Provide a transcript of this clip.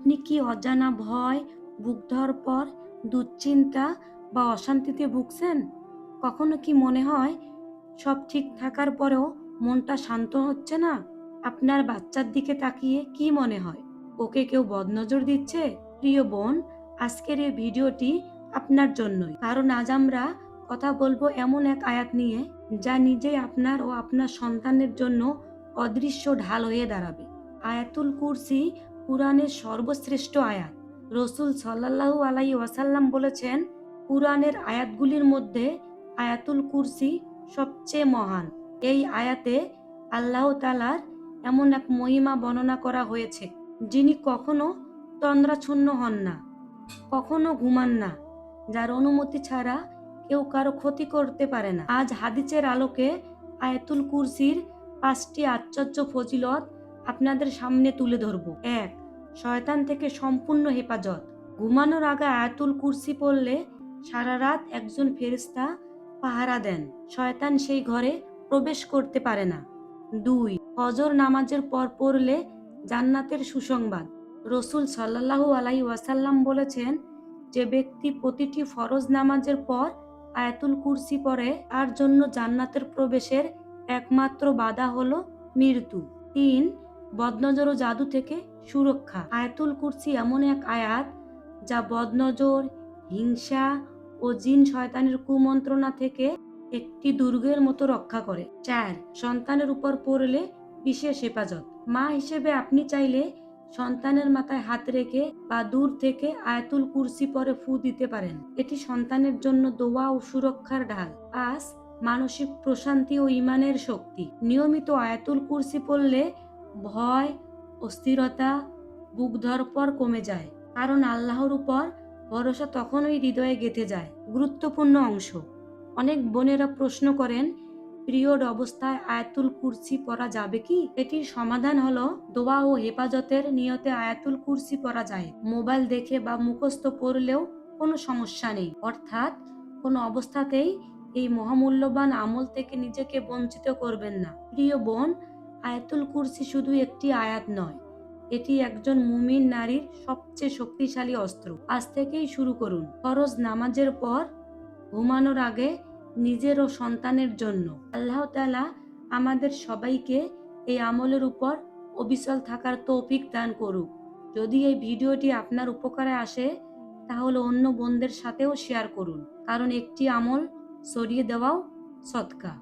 আপনি কি অজানা ভয়, বুক ধড়ফড়, দুশ্চিন্তা বা অশান্তিতে ভুগছেন? কখনো কি মনে হয় সব ঠিক থাকার পরেও মনটা শান্ত হচ্ছে না? আপনার বাচ্চার দিকে তাকিয়ে কি মনে হয় ওকে কেউ বদনজর দিচ্ছে? প্রিয় বোন, আজকের এই ভিডিওটি আপনার জন্যই, কারণ আজ আমরা কথা বলবো এমন এক আয়াত নিয়ে যা নিজেই আপনার ও আপনার সন্তানের জন্য অদৃশ্য ঢাল হয়ে দাঁড়াবে। আয়াতুল কুরসি কুরআনের সর্বশ্রেষ্ঠ আয়াত। রসুল সাল্লাল্লাহু আলাইহি ওয়াসাল্লাম বলেছেন, কুরআনের আয়াতগুলির মধ্যে আয়াতুল কুরসি সবচেয়ে মহান। এই আয়াতে আল্লাহ তাআলার এমন এক মহিমা বর্ণনা করা হয়েছে, যিনি কখনো তন্দ্রাচ্ছন্ন হন না, কখনো ঘুমান না, যার অনুমতি ছাড়া কেউ কারো ক্ষতি করতে পারে না। আজ হাদিসের আলোকে আয়াতুল কুরসির 5টি আশ্চর্য ফজিলত আপনাদের সামনে তুলে ধরব। 1. শয়তান থেকে সম্পূর্ণ হেফাজত। ঘুমানোর আগে আয়াতুল কুরসি পড়লে সারা রাত একজন ফেরেশতা পাহারা দেন, শয়তান সেই ঘরে প্রবেশ করতে পারে না। 2. ফজর নামাজের পর পড়লে জান্নাতের সুসংবাদ। রসুল সাল্লাল্লাহু আলাইহি ওয়াসাল্লাম বলেছেন, যে ব্যক্তি প্রতিটি ফরজ নামাজের পর আয়াতুল কুরসি পড়ে তার জন্য জান্নাতের প্রবেশের একমাত্র বাধা হলো মৃত্যু। 3. বদনজর ও জাদু থেকে সুরক্ষা। আয়াতুল কুরসি এমন এক আয়াত যা বদনজর, হিংসা ও জিন শয়তানের কুমন্ত্রণা থেকে একটি দুর্গের মতো রক্ষা করে। 4. সন্তানের উপর পড়লে বিশেষ হেফাজত। মা হিসেবে আপনি চাইলে সন্তানের মাথায় হাত রেখে বা দূর থেকে আয়াতুল কুরসি পরে ফু দিতে পারেন। এটি সন্তানের জন্য দোয়া ও সুরক্ষার ঢাল। 5. মানসিক প্রশান্তি ও ঈমানের শক্তি। নিয়মিত আয়াতুল কুরসি পড়লে ভয়, অস্থিরতা, বুক ধড়ফড় কমে যায়, কারণ আল্লাহর উপর ভরসা তখনই হৃদয়ে গেঁথে যায়। গুরুত্বপূর্ণ অংশ। অনেক বোনেরা প্রশ্ন করেন, পিরিয়ড অবস্থায় আয়াতুল কুরসি পড়া যাবে কি? এটির সমাধান হলো, দোয়া ও হেফাজতের নিয়তে আয়াতুল কুরসি পড়া যায়। মোবাইল দেখে বা মুখস্থ পড়লেও কোনো সমস্যা নেই। অর্থাৎ কোনো অবস্থাতেই এই মহামূল্যবান আমল থেকে নিজেকে বঞ্চিত করবেন না। প্রিয় বোন, আয়াতুল কুরসি শুধু একটি আয়াত নয়, এটি একজন মুমিন নারীর সবচেয়ে শক্তিশালী অস্ত্র। আজ থেকেই শুরু করুন। ফরজ নামাজের পর, ঘুমানোর আগে, নিজের ও সন্তানের জন্য। আল্লাহ তাআলা আমাদের সবাইকে এই আমলের উপর অবিচল থাকার তৌফিক দান করুক। যদি এই ভিডিওটি আপনার উপকারে আসে তাহলে অন্য বোনদের সাথেও শেয়ার করুন, কারণ একটি আমল ছড়িয়ে দেওয়াও সদকা।